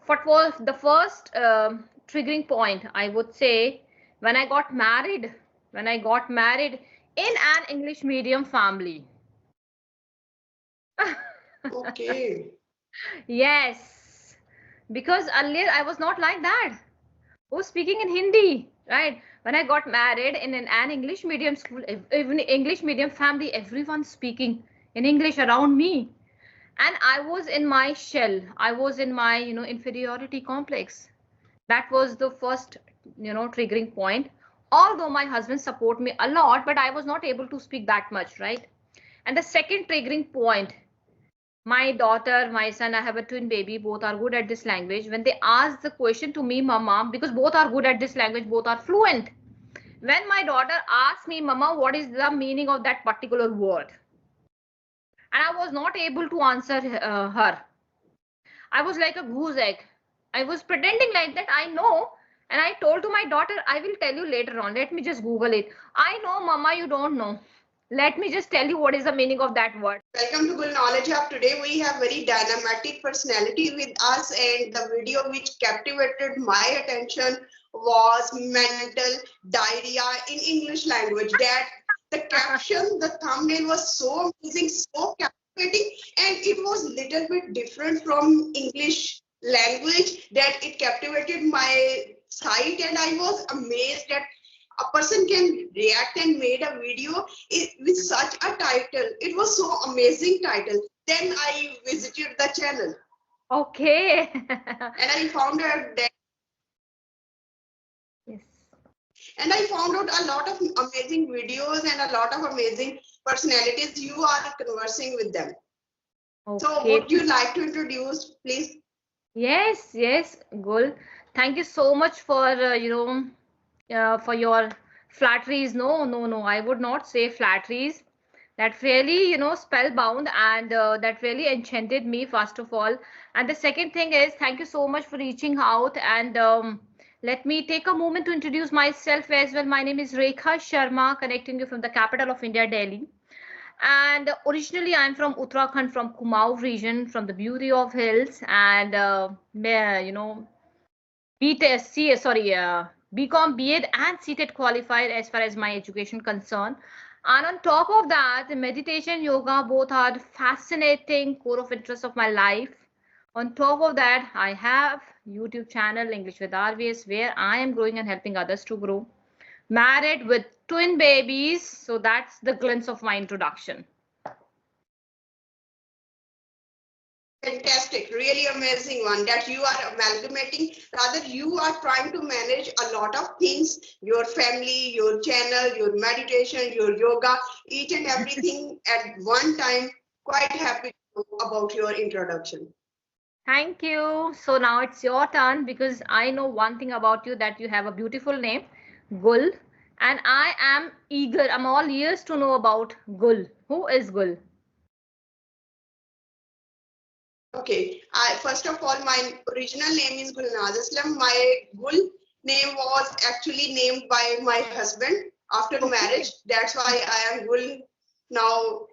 what was the first triggering point? I would say when I got married. When I got married in an English medium family. Okay. Yes, because earlier I was not like that. Was speaking in Hindi, right? When I got married in an English medium school, even English medium family, everyone speaking in English around me. And I was in my shell. I was in my, inferiority complex. That was the first, triggering point. Although my husband support me a lot, but I was not able to speak that much, right? And the second triggering point, my daughter, my son, I have a twin baby, both are good at this language. When they ask the question to me, mama, because both are good at this language, both are fluent. When my daughter asked me, mama, what is the meaning of that particular word? And I was not able to answer her. I was like a goose egg. I was pretending like that I know. And I told to my daughter, I will tell you later on. Let me just Google it. I know, mama, you don't know. Let me just tell you what is the meaning of that word. Welcome to Good Knowledge Hub. Today we have very dynamic personality with us, and the video which captivated my attention was mental diarrhea in English language. That the caption, the thumbnail was so amazing, so captivating, and it was little bit different from English language that it captivated my sight, and I was amazed that a person can react and made a video with such a title. It was so amazing title. Then I visited the channel. Okay. And I found out that Yes. and I found out a lot of amazing videos and a lot of amazing personalities. You are conversing with them. So Okay. would you like to introduce, please? Yes, yes, Gul. Thank you so much for for your flatteries. No, no, no. I would not say flatteries. That really, spellbound and that really enchanted me, first of all. And the second thing is, thank you so much for reaching out. And let me take a moment to introduce myself as well. My name is Rekha Sharma, connecting you from the capital of India, Delhi. And originally, I'm from Uttarakhand, from Kumaon region, from the beauty of hills. And, BTSC, sorry, BCom, B.Ed, and CTET qualified as far as my education concerned. And on top of that, meditation, yoga, both are fascinating core of interest of my life. On top of that, I have YouTube channel English with RVS, where I am growing and helping others to grow. Married with twin babies, so that's the glimpse of my introduction. Fantastic, really amazing one that you are amalgamating. Rather, you are trying to manage a lot of things, your family, your channel, your meditation, your yoga, each and everything at one time. Quite happy about your introduction. Thank you. So now it's your turn, because I know one thing about you, that you have a beautiful name, Gul, and I am eager. I'm all ears to know about Gul. Who is Gul? Okay, first of all, my original name is Gulnaz Aslam. My Gul name was actually named by my husband after marriage. Okay. That's why I am Gul now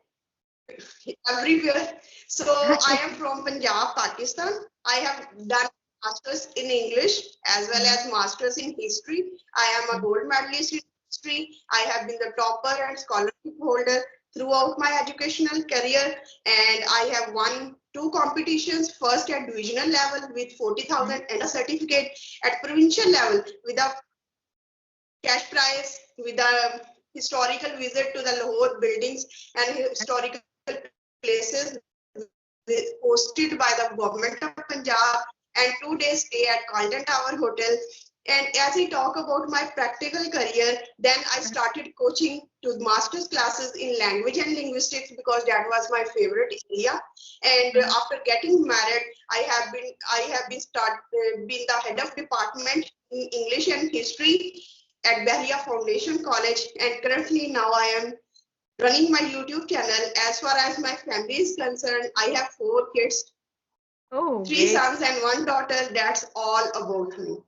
everywhere. So I am from Punjab, Pakistan. I have done masters in English as well Mhm. as masters in history. I am a gold medalist in history. I have been the topper and scholarship holder throughout my educational career, and I have won two competitions, first at divisional level with 40,000 and a certificate at provincial level with a cash prize, with a historical visit to the Lahore buildings and historical places hosted by the government of Punjab, and 2 days stay at Carlton Tower Hotel. And as I talk about my practical career, then I started coaching to master's classes in language and linguistics because that was my favorite area. And after getting married, I have been the head of department in English and history at Bahia Foundation College, and currently now I am running my YouTube channel. As far as my family is concerned, I have 4 kids, Oh, three great. sons and one daughter. That's all about me.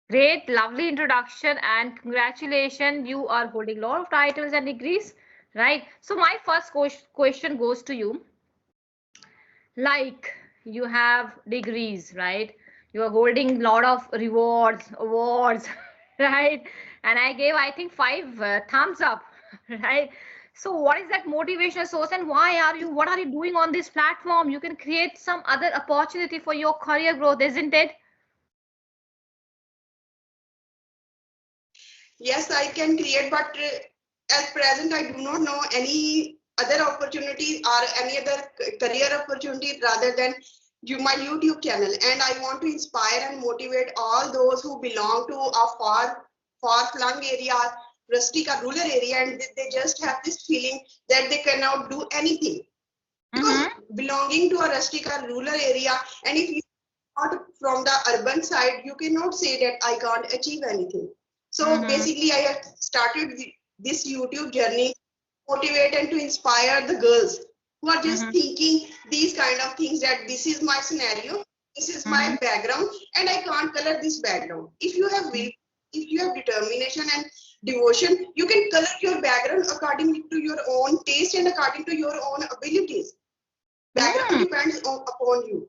Great, lovely introduction, and congratulations. You are holding a lot of titles and degrees, right? So my first question goes to you. Like, you have degrees, right? you were holding a lot of rewards, awards, right? And I gave, I think, 5 thumbs up, right? So what is that motivational source, and what are you doing on this platform? You can create some other opportunity for your career growth, isn't it? Yes, I can create, but at present I do not know any other opportunity or any other career opportunity rather than my YouTube channel. And I want to inspire and motivate all those who belong to a far flung area, rustic or rural area, and they just have this feeling that they cannot do anything. Because belonging to a rustic or rural area, and if you are not from the urban side, you cannot say that I can't achieve anything. So basically, I have started this YouTube journey, motivate and to inspire the girls who are just thinking these kind of things, that this is my scenario, this is my background, and I can't color this background. If you have will, if you have determination and devotion, you can color your background according to your own taste and according to your own abilities. Background depends upon you.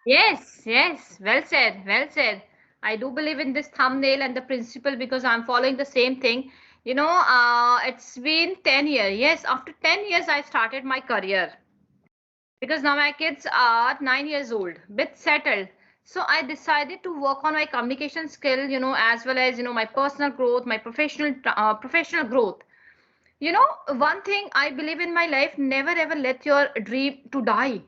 Yes, yes, well said, well said. I do believe in this thumbnail and the principle because I'm following the same thing. It's been 10 years. Yes, after 10 years, I started my career because now my kids are 9 years old, bit settled. So I decided to work on my communication skill, as well as, my personal growth, my professional growth. One thing I believe in my life, never ever let your dream to die,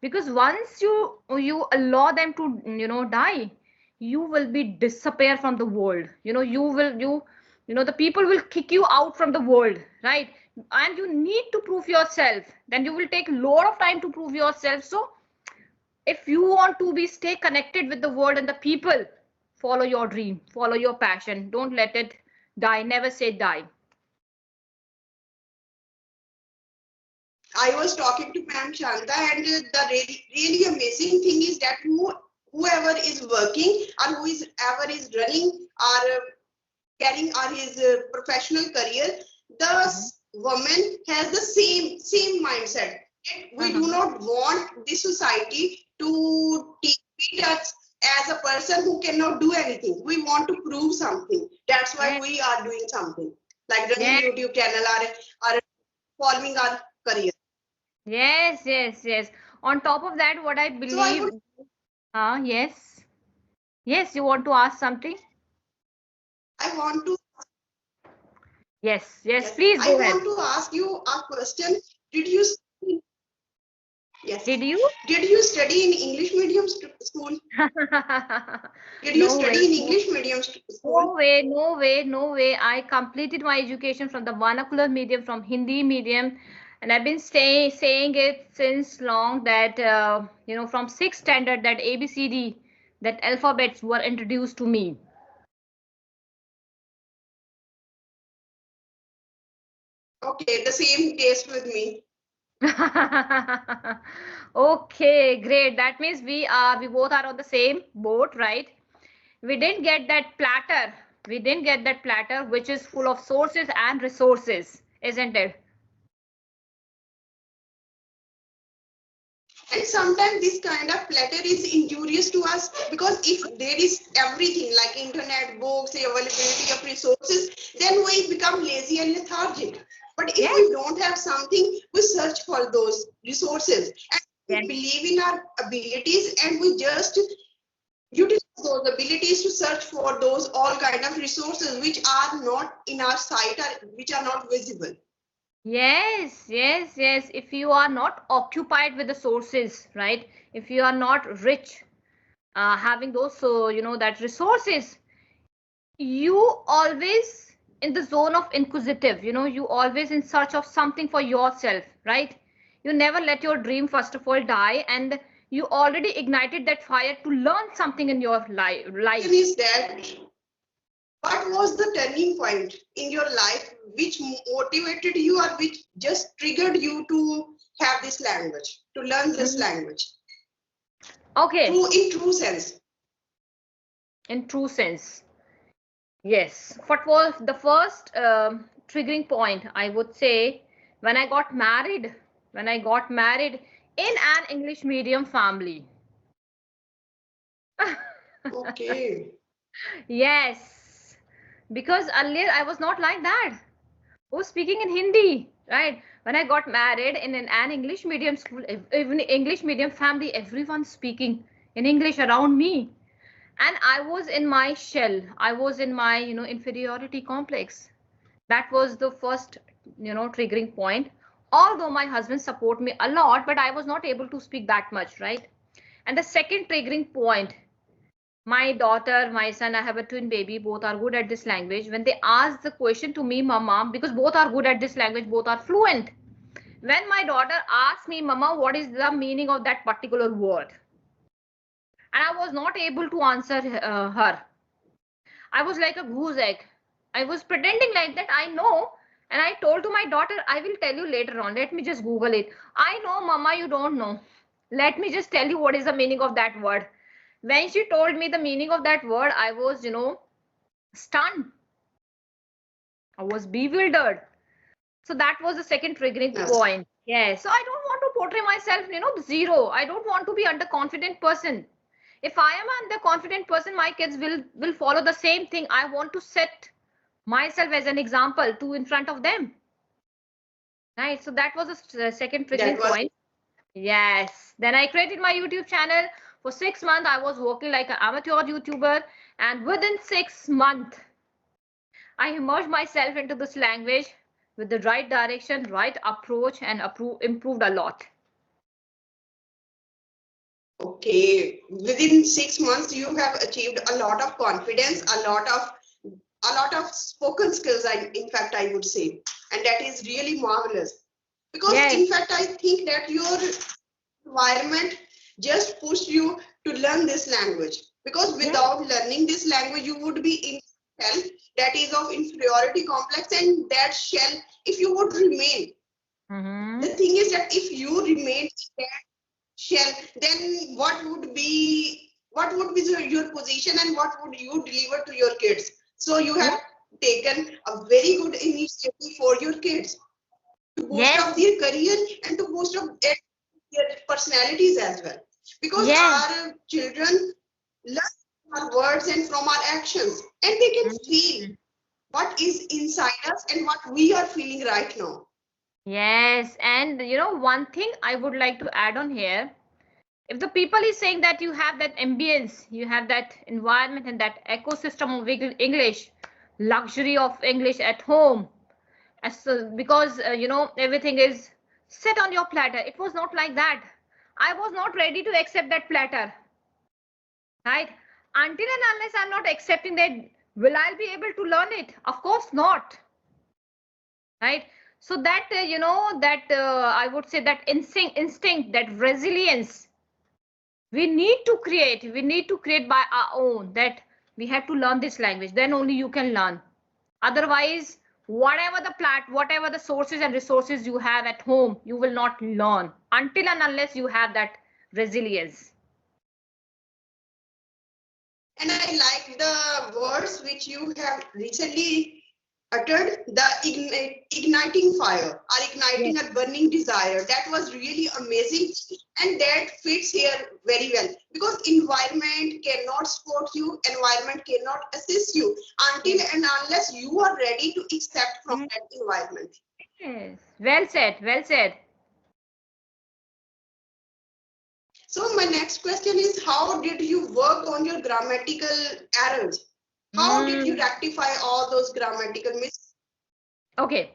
because once you allow them to die, you will be disappear from the world. The people will kick you out from the world, right? And you need to prove yourself, then you will take a lot of time to prove yourself. So if you want to be stay connected with the world and the people, follow your dream, follow your passion, don't let it die, never say die. I was talking to Ma'am Shanta, and the really amazing thing is that whoever is working or whoever is running or carrying on his professional career, the woman has the same mindset. We do not want this society to treat us as a person who cannot do anything. We want to prove something. That's why we are doing something like running Yes. YouTube channel or following our career. Yes, yes, yes. On top of that, what I So I believe, would yes, yes, you want to ask something? I want to Yes, yes, yes, please I go ahead. want to ask you a question. Did you yes, Did you? did you study in English medium school? Did you No way, study in no, English medium school? no way, no way, no way. I completed my education from the vernacular medium, from Hindi medium, and I've been saying it since long that from sixth standard, that ABCD, that alphabets were introduced to me. Okay, the same case with me. Okay, great. That means we both are on the same boat, right? We didn't get that platter. We didn't get that platter which is full of sources and resources, isn't it? And sometimes this kind of platter is injurious to us, because if there is everything like internet, books, the availability of resources, then we become lazy and lethargic. But if Yes, we don't have something, we search for those resources and we yes, believe in our abilities, and we just utilize those abilities to search for those all kind of resources which are not in our sight or which are not visible. yes, yes, yes. If you are not occupied with the sources, right? If you are not rich, having those, so that resources, you always in the zone of inquisitive, you always in search of something for yourself, right? You never let your dream first of all die, and you already ignited that fire to learn something in your life. Is that what was the turning point in your life which motivated you or which just triggered you to have this language, to learn this Mhm. language? Okay, In true sense. in true sense, yes. What was the first triggering point? I would say when I got married, when I got married in an English medium family. Okay. Yes, because earlier I was not like that. Oh, speaking in Hindi, right? When I got married in an English medium school, even English medium family, everyone speaking in English around me. And I was in my shell. I was in my, inferiority complex. That was the first, triggering point. Although my husband support me a lot, but I was not able to speak that much, right? And the second triggering point, my daughter, my son, I have a twin baby, both are good at this language. When they ask the question to me, mama, because both are good at this language, both are fluent. When my daughter asked me, mama, what is the meaning of that particular word? And I was not able to answer her. I was like a goose egg. I was pretending like that I know. And I told to my daughter, I will tell you later on. Let me just Google it. I know, mama, you don't know. Let me just tell you what is the meaning of that word. When she told me the meaning of that word, I was, stunned. I was bewildered. So that was the second triggering Yes. point. Yes. So I don't want to portray myself, zero. I don't want to be underconfident person. If I am an underconfident person, my kids will follow the same thing. I want to set myself as an example to in front of them. Right. So that was the second That triggering was point. Yes. Then I created my YouTube channel. For 6 months, I was working like an amateur YouTuber. And within 6 months, I immersed myself into this language with the right direction, right approach, and improved a lot. okay. Within 6 months, you have achieved a lot of confidence, a lot of spoken skills. In fact, I would say, and that is really marvelous. Because Yes. in fact, I think that your environment just pushed you to learn this language. Because Yes. without learning this language, you would be in shell that is of inferiority complex, and that shell, if you would remain, Mm-hmm. the thing is that if you remain in that shell, then what would be your position, and what would you deliver to your kids? So you Yeah. have taken a very good initiative for your kids to boost Yes. up their career and to boost up their personalities as well. Because Yes. our children learn from our words and from our actions, and they can feel Mhm. what is inside us and what we are feeling right now. Yes. And one thing I would like to add on here, if the people is saying that you have that ambience, you have that environment and that ecosystem of English, luxury of English at home, because everything is set on your platter. It was not like that. I was not ready to accept that platter, right? Until and unless I'm not accepting that, will I be able to learn it? Of course not, right? So that I would say that instinct, that resilience, we need to create by our own, that we have to learn this language, then only you can learn. Otherwise, whatever the sources and resources you have at home, you will not learn until and unless you have that resilience. And I like the words which you have recently uttered, the igniting fire or Yes. igniting a burning desire. That was really amazing, and that fits here very well, because environment cannot support you, environment cannot assist you until Yes. and unless you are ready to accept from Yes. that environment. Yes. Well said. Well said. So my next question is, how did you work on your grammatical errors? How did you Mm. rectify all those grammatical mistakes? Okay.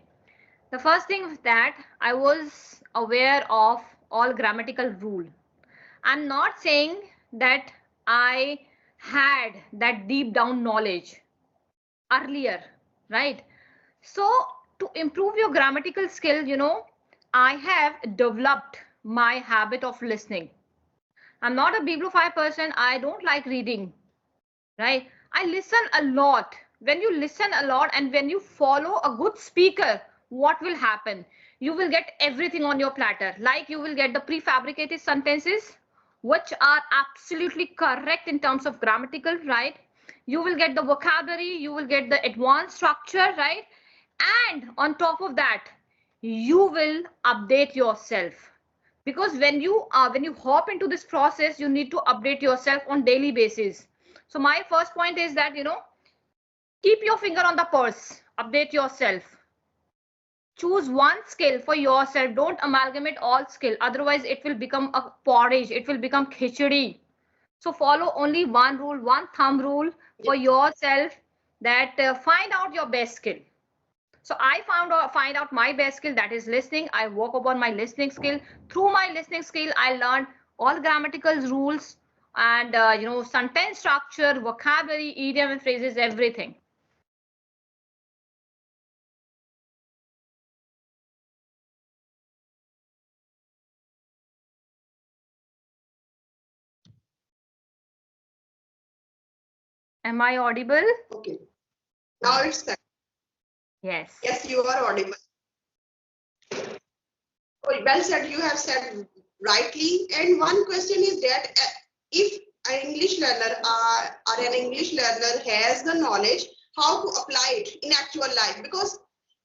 The first thing was that I was aware of all grammatical rule. I'm not saying that I had that deep down knowledge earlier, right? So, to improve your grammatical skill, I have developed my habit of listening. I'm not a bibliofy person. I don't like reading, right? I listen a lot. When you listen a lot and when you follow a good speaker, what will happen? You will get everything on your platter. Like you will get the prefabricated sentences, which are absolutely correct in terms of grammatical, right? You will get the vocabulary, you will get the advanced structure, right? And on top of that, you will update yourself, because when you hop into this process, you need to update yourself on daily basis. So my first point is that, keep your finger on the pulse, update yourself. Choose one skill for yourself. Don't amalgamate all skill. Otherwise, it will become a porridge. It will become khichdi. So follow only one rule, one thumb rule for yourself, that find out your best skill. So I find out my best skill, that is listening. I work upon my listening skill. Through my listening skill, I learned all grammatical rules and sentence structure, vocabulary, idiom and phrases, everything. Am I audible? Okay. Now it's correct. Yes. Yes, you are audible. Well said, you have said rightly. And one question is that if an English learner or an English learner has the knowledge, how to apply it in actual life? Because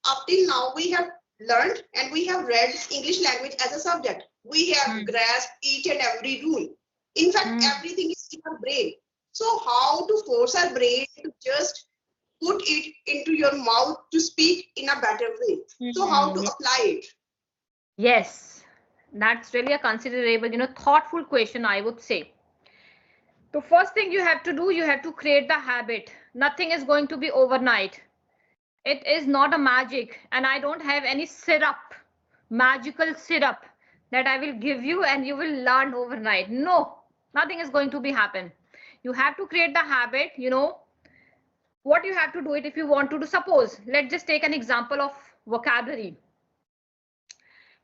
up till now we have learned and we have read English language as a subject. We have grasped each and every rule. In fact, everything is in our brain. So how to force our brain to just put it into your mouth to speak in a better way? So how to apply it? Yes, that's really a considerable, thoughtful question, I would say. The first thing you have to do, you have to create the habit. Nothing is going to be overnight. It is not a magic, and I don't have any syrup, magical syrup that I will give you and you will learn overnight. No, nothing is going to be happen. You have to create the habit, what you have to do it if you want to do. Suppose, let's just take an example of vocabulary.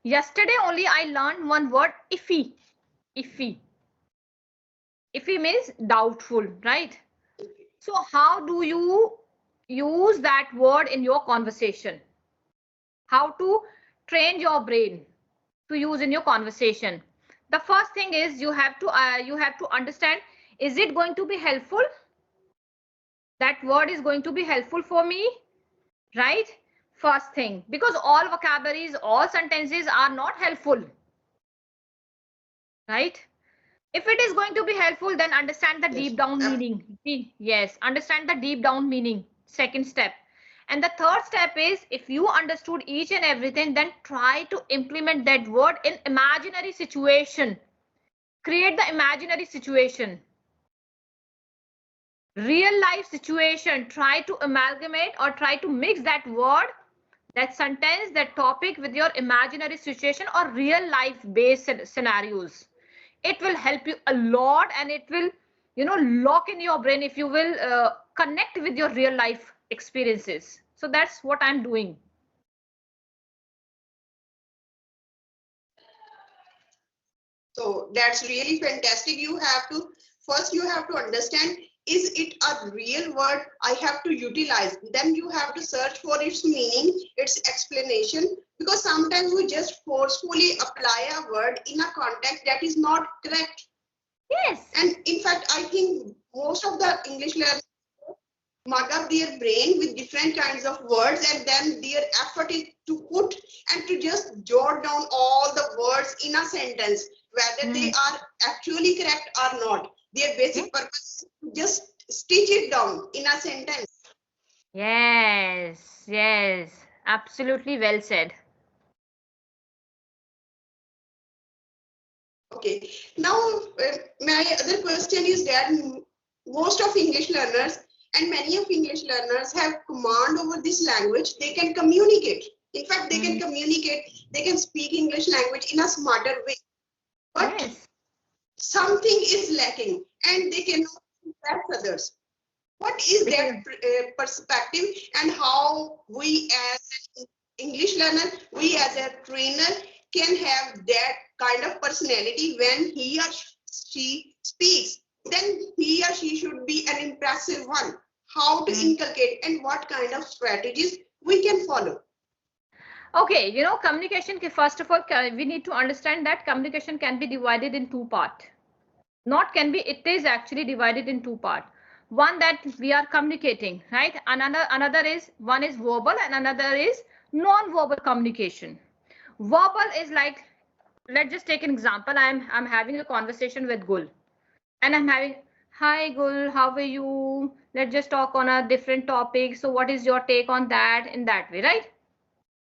Yesterday only I learned one word, iffy. Iffy. Iffy means doubtful, right? So how do you use that word in your conversation? How to train your brain to use in your conversation? The first thing is you have to understand, is it going to be helpful? That word is going to be helpful for me, right? First thing, because all vocabularies, all sentences are not helpful, right? If it is going to be helpful, then understand the deep down meaning. Yes, understand the deep down meaning. Second step. And the third step is, if you understood each and everything, then try to implement that word in imaginary situation. Create the imaginary situation. Real life situation. Try to amalgamate or try to mix that word, that sentence, that topic with your imaginary situation or real life based scenarios. It will help you a lot, and it will lock in your brain if you will connect with your real life experiences. So that's what I'm doing. So that's really fantastic. You have to understand, is it a real word I have to utilize? Then you have to search for its meaning, its explanation, because sometimes we just forcefully apply a word in a context that is not correct. Yes. And in fact, I think most of the English learners mug up their brain with different kinds of words, and then their effort is to put and to just jot down all the words in a sentence, whether they are actually correct or not. Their basic purpose is to just stitch it down in a sentence. Yes, yes, absolutely well said. Okay, now my other question is that most of English learners and many of English learners have command over this language. They can communicate. In fact, they can communicate, they can speak English language in a smarter way. But Yes. something is lacking and they cannot impress others. What is that perspective, and how we as an English learner, we as a trainer can have that kind of personality when he or she speaks? Then he or she should be an impressive one. How to inculcate and what kind of strategies we can follow? Okay, communication, first of all, we need to understand that communication can be divided in two parts. Not can be, it is actually divided in two parts. One, that we are communicating, right? Another is, one is verbal and another is non-verbal communication. Verbal is like, let's just take an example. I'm having a conversation with Gul, and I'm having, Hi Gul, how are you? Let's just talk on a different topic. So what is your take on that in that way, right?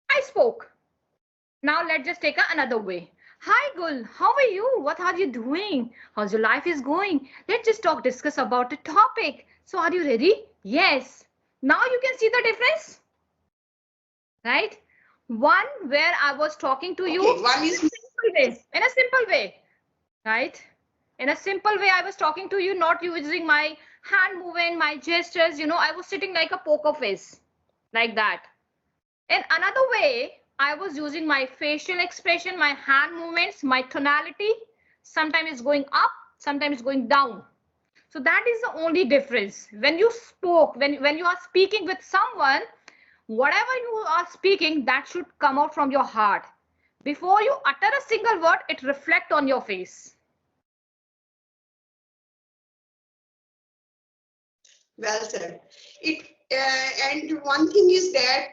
I spoke. Now let's just take another way. Hi Gul, how are you? What are you doing? How's your life is going? Let's just discuss about the topic. So are you ready? Yes. Now you can see the difference, right? One where I was talking to you Okay, one in a is simple way, right? In a simple way, I was talking to you, not using my hand movement, my gestures. I was sitting like a poker face, like that. In another way, I was using my facial expression, my hand movements, my tonality. Sometimes it's going up, sometimes it's going down. So that is the only difference. When you spoke, when you are speaking with someone, whatever you are speaking, that should come out from your heart. Before you utter a single word, it reflect on your face. well said. It and one thing is that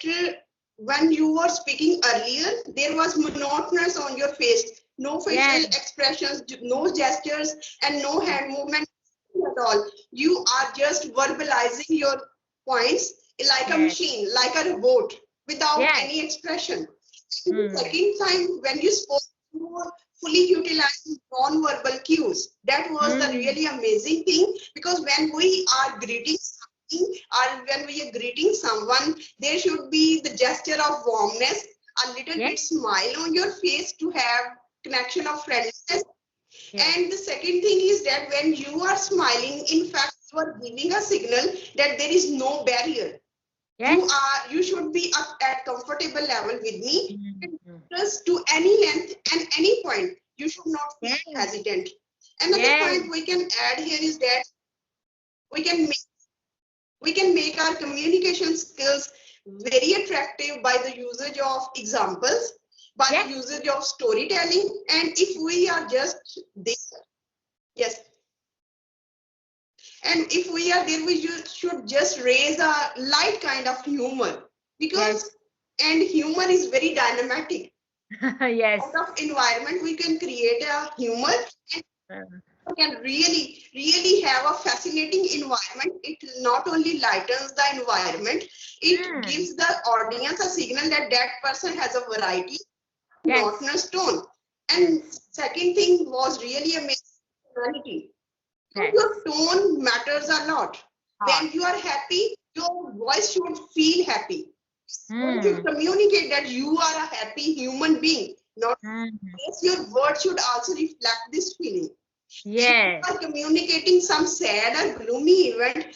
when you were speaking earlier, there was monotonous on your face, no facial Yes, expressions, no gestures, and no hand movement at all. You are just verbalizing your points like a yes, machine, like a robot, without yes. any expression. The Hmm. second time when you spoke, you were fully utilizing non-verbal cues. That was the Hmm. really amazing thing, because when we are greeting something or when we are greeting someone, there should be the gesture of warmness, a little Yes, bit smile on your face to have connection of friendliness. yes, And the second thing is that when you are smiling, in fact, you are giving a signal that there is no barrier. yes. You should be up at comfortable level with me, and Hmm. just to any length and any point. You should not feel Yes, hesitant. Another yes, point we can add here is that we can make we can make our communication skills very attractive by the usage of examples, by the yes. usage of storytelling, and if we are just there, yes, and if we are there, we should just raise a light kind of humor, Yes. because and humor is very dynamic. Yes. Out of environment, we can create a humor, and Uh, we can really have a fascinating environment. It not only lightens the environment, it hmm. gives the audience a signal that that person has a variety, Yes. monotonous tone. And Yes. second thing was really amazing personality. Your Yes. tone matters a lot. Heart. When you are happy, your voice should feel happy. You should Hmm. communicate that you are a happy human being. Not Hmm. yes, your words should also reflect this feeling. If you Yes. are communicating some sad or gloomy event,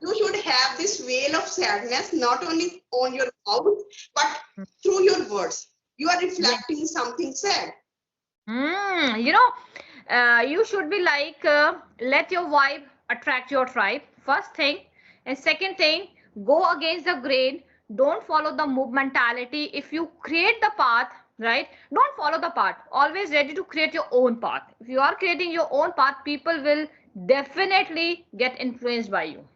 you should have this veil of sadness not only on your mouth but through your words. You are Yes. reflecting something sad. Hmm. You should be like, let your vibe attract your tribe. First thing. And second thing, go against the grain. Don't follow the mob mentality. If you create the path, right, don't follow the path. Always ready to create your own path. If you are creating your own path, people will definitely get influenced by you.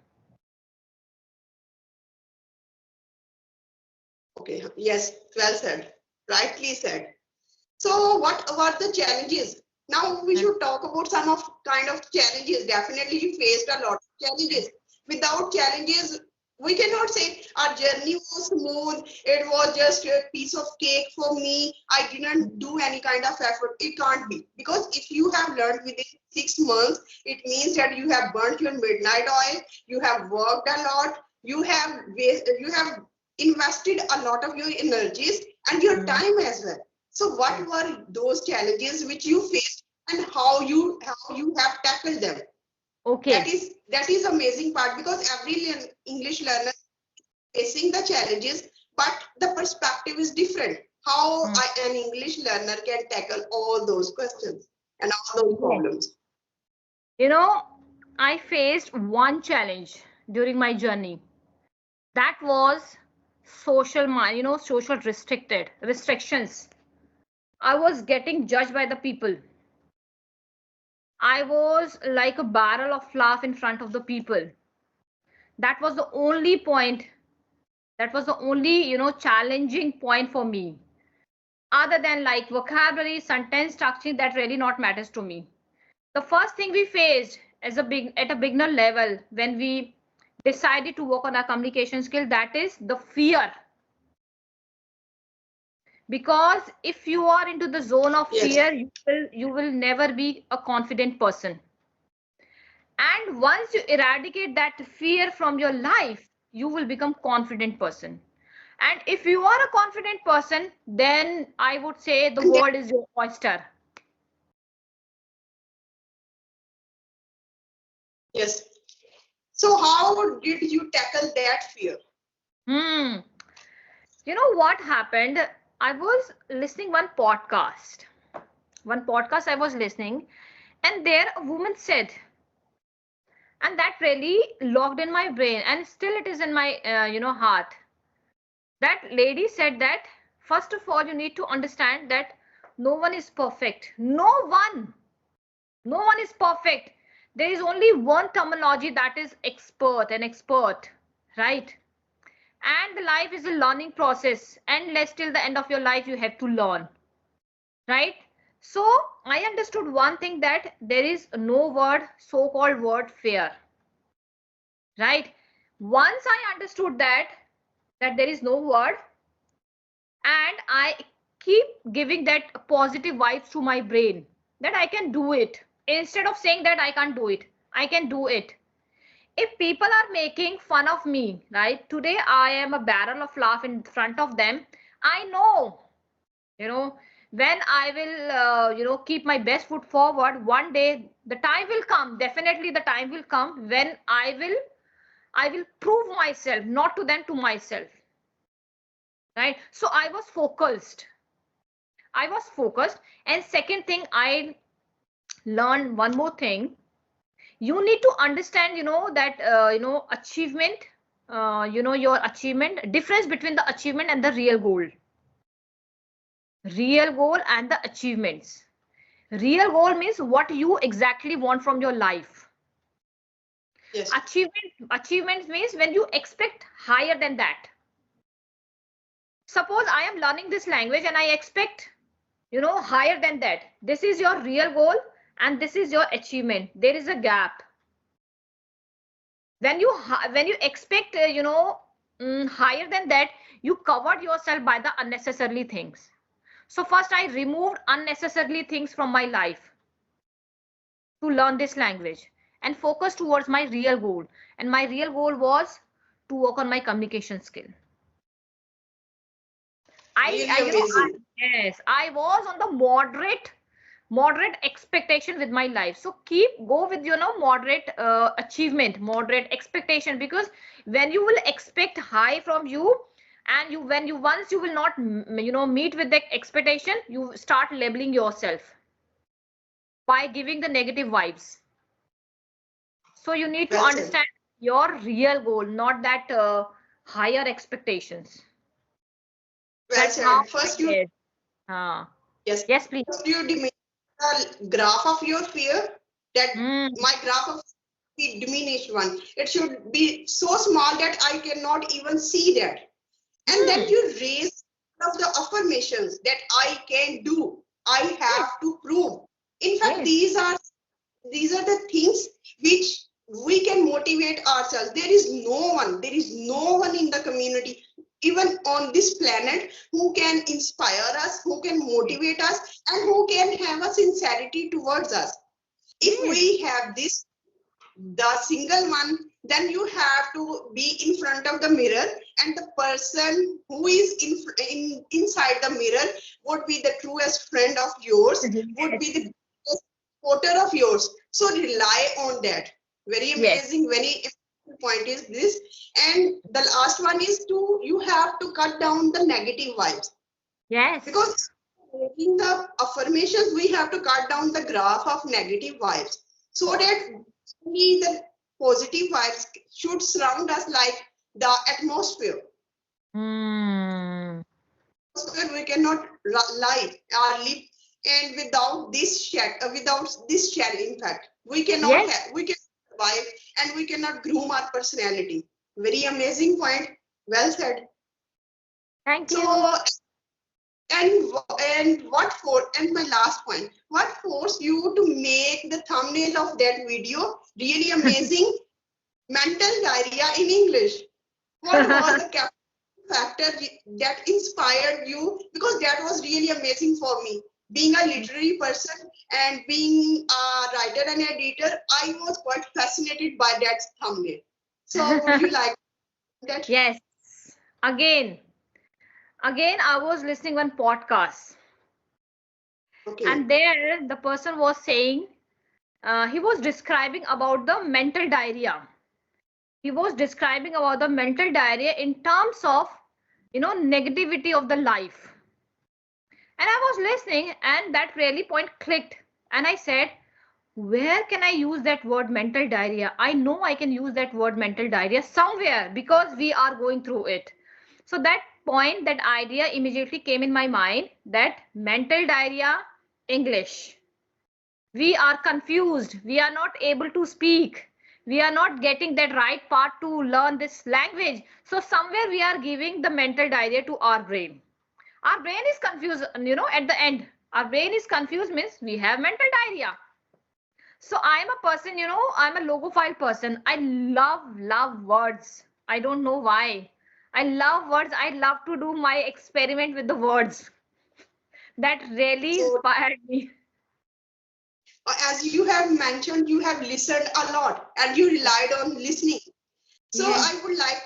Okay, yes, well said. Rightly said. So what about the challenges? Now we should talk about some of kind of challenges. Definitely you faced a lot of challenges. Without challenges, we cannot say our journey was smooth. It was just a piece of cake for me. I didn't do any kind of effort. It can't be. Because if you have learned within 6 months, it means that you have burnt your midnight oil, you have worked a lot, you have invested a lot of your energies and your Mm. time as well. So what Yes. were those challenges which you faced, and how you have tackled them? That Okay. is that is amazing part, because every English learner facing the challenges, but the perspective is different. How Mm. an English learner can tackle all those questions and all those Yes. problems. You know, I faced one challenge during my journey. That was social restrictions. I was getting judged by the people. I was like a barrel of fluff in front of the people. That was the only point. That was the only, challenging point for me. Other than like vocabulary, sentence structure, that really not matters to me. The first thing we faced, at a beginner level, when we decided to work on our communication skill, that is the fear. Because if you are into the zone of Yes. fear, you will never be a confident person. And once you eradicate that fear from your life, you will become confident person. And if you are a confident person, then I would say the And world is your oyster. yes. So how did you tackle that fear? Hmm. You know what happened? I was listening one podcast I was listening, and there a woman said, and that really locked in my brain, and still it is in my heart. That lady said that first of all you need to understand that no one is perfect. No one is perfect. There is only one terminology, that is expert, right? And the life is a learning process, and let's till the end of your life you have to learn, right? So I understood one thing, that there is no word, so-called word fear, right? Once I understood that there is no word, and I keep giving that positive vibes to my brain, that I can do it, instead of saying that I can't do it, I can do it. If people are making fun of me, right, today I am a barrel of laugh in front of them. I know, you know when I will keep my best foot forward, one day the time will come, definitely the time will come when I will prove myself, not to them, to myself, right? So I was focused. And second thing, I learned one more thing. You need to understand, that achievement, your achievement, difference between the achievement and the real goal and the achievements. Real goal means what you exactly want from your life. Yes. Achievements means when you expect higher than that. Suppose I am learning this language and I expect, higher than that. This is your real goal and this is your achievement. There is a gap. When you expect, higher than that, you covered yourself by the unnecessary things. So first I removed unnecessarily things from my life to learn this language and focus towards my real goal. And my real goal was to work on my communication skill. I, Really I you know, I, amazing. yes, I was on the moderate expectation with my life. So go with moderate achievement, moderate expectation, because when you will expect high from you, and once you will not meet with the expectation, you start labeling yourself by giving the negative vibes. So you need to Well said. understand your real goal, not that higher expectations. Well That's how said. I First you did. uh, yes. yes, please. First you diminish the graph of your fear. That Mm, my graph of the diminished one. It should be so small that I cannot even see that. And then mm, you raise of the affirmations that I can do. I mm. have to prove. In fact, Yes. these are the things which we can motivate ourselves. There is no one in the community, even on this planet, who can inspire us, who can motivate us, and who can have a sincerity towards us. If Yes. we have this, the single one, then you have to be in front of the mirror, and the person who is inside the mirror would be the truest friend of yours, would be Yes. the best supporter of yours. So rely on that. Very Yes. amazing, very important point is this. And the last one is to you have to cut down the negative vibes, Yes. because making the affirmations, we have to cut down the graph of negative vibes, so that the positive vibes should surround us like the atmosphere. Hmm. Atmosphere we cannot live, and without this shell, in fact, Yes. we can survive, and we cannot groom our personality. Very amazing point. Well said. Thank you. So, and my last point, what forced you to make the thumbnail of that video really amazing. Mental diarrhea in English. What was the factor that inspired you? Because that was really amazing for me. Being a literary person and being a writer and editor, I was quite fascinated by that thumbnail. So would you like that? Yes. Again, I was listening one podcast, Okay. and there the person was saying, he was describing about the mental diarrhea. He was describing about the mental diarrhea in terms of, negativity of the life. And I was listening, and that really point clicked. And I said, where can I use that word mental diarrhea? I know I can use that word mental diarrhea somewhere because we are going through it. So that point, that idea immediately came in my mind, that mental diarrhea, English. We are confused. We are not able to speak. We are not getting that right part to learn this language. So somewhere we are giving the mental diarrhea to our brain. Our brain is confused, at the end. Our brain is confused means we have mental diarrhea. So I am a person, I'm a logophile person. I love words. I don't know why. I love words. I love to do my experiment with the words. That really So inspired me. as you have mentioned, you have listened a lot and you relied on listening. So Yes. I would like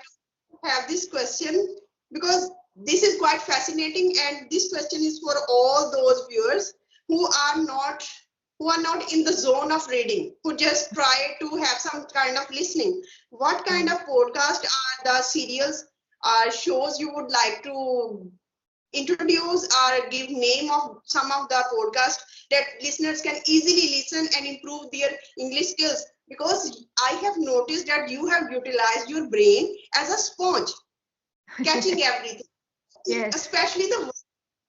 to have this question because this is quite fascinating, and this question is for all those viewers who are not in the zone of reading, who just try to have some kind of listening. What kind of podcast are the serials or shows you would like to introduce or give name of some of the podcast that listeners can easily listen and improve their English skills? Because I have noticed that you have utilized your brain as a sponge, catching everything, Yes. especially the word.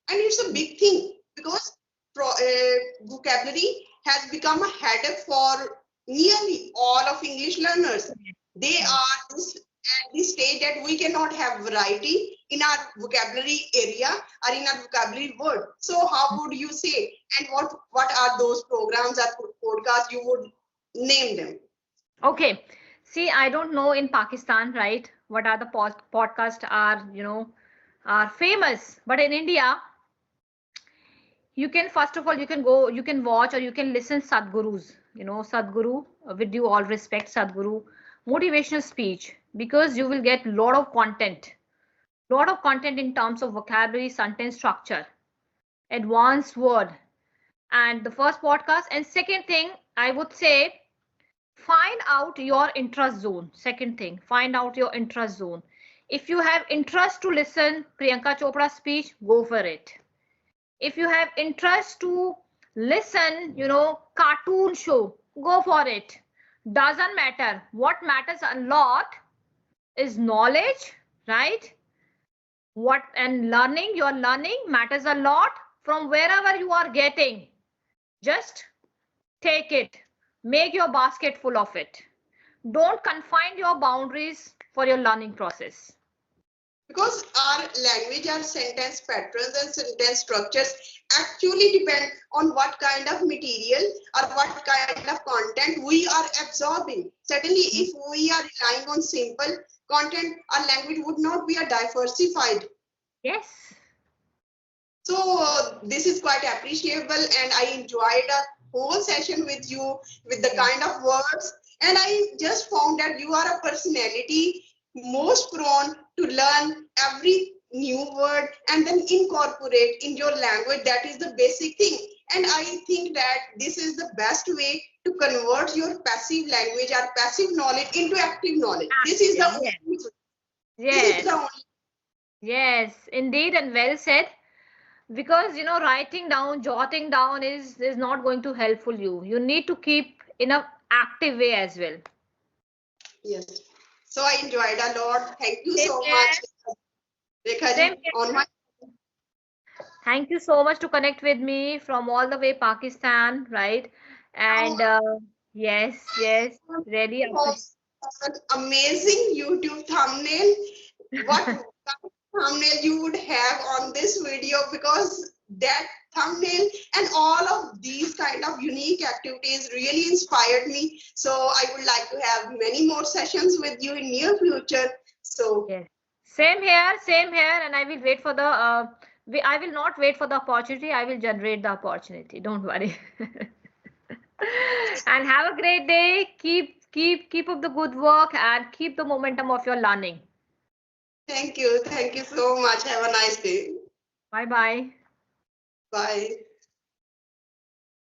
And it's a big thing because vocabulary has become a headache for nearly all of English learners. They Yes. are at this stage that we cannot have variety in our vocabulary area or in our vocabulary word. So how would you say, and what are those programs or podcasts you would name them? Okay. See, I don't know in Pakistan, right? What are the podcasts are, are famous. But in India, you can, first of all, you can go, you can watch or you can listen Sadhgurus. Sadhguru, with due all respect, Sadhguru, motivational speech, because you will get lot of content in terms of vocabulary, sentence structure, advanced word. And the first podcast. And second thing, I would say, find out your interest zone. Second thing, find out your interest zone. If you have interest to listen Priyanka Chopra speech, go for it. If you have interest to listen, cartoon show, go for it. Doesn't matter. What matters a lot is knowledge, right? What and learning, your learning matters a lot from wherever you are getting. Just take it. Make your basket full of it. Don't confine your boundaries for your learning process. Because our language, our sentence patterns and sentence structures actually depend on what kind of material or what kind of content we are absorbing. Certainly, if we are relying on simple content, our language would not be a diversified. Yes. So this is quite appreciable, and I enjoyed a whole session with you with the Yes. kind of words. And I just found that you are a personality most prone to learn every new word and then incorporate in your language. That is the basic thing. And I think that this is the best way to convert your passive language or passive knowledge into active knowledge. This is the Yes. only. This is Yes. the only. Yes. Indeed, and well said. Because writing down, jotting down is not going to helpful you. You need to keep in a active way as well. Yes. So I enjoyed a lot. Thank you Same so here. much, Rekha Same ji, here. on my. Thank you so much to connect with me from all the way Pakistan, right? Now, And yes, yes, really appreciate. an amazing YouTube thumbnail. What kind of thumbnail you would have on this video? Because that thumbnail and all of these kind of unique activities really inspired me. So I would like to have many more sessions with you in near future. So Yes. Same here, and I will wait for the I will not wait for the opportunity. I will generate the opportunity. Don't worry. And have a great day. Keep up the good work and keep the momentum of your learning. thank you so much. Have a nice day. Bye bye. Bye.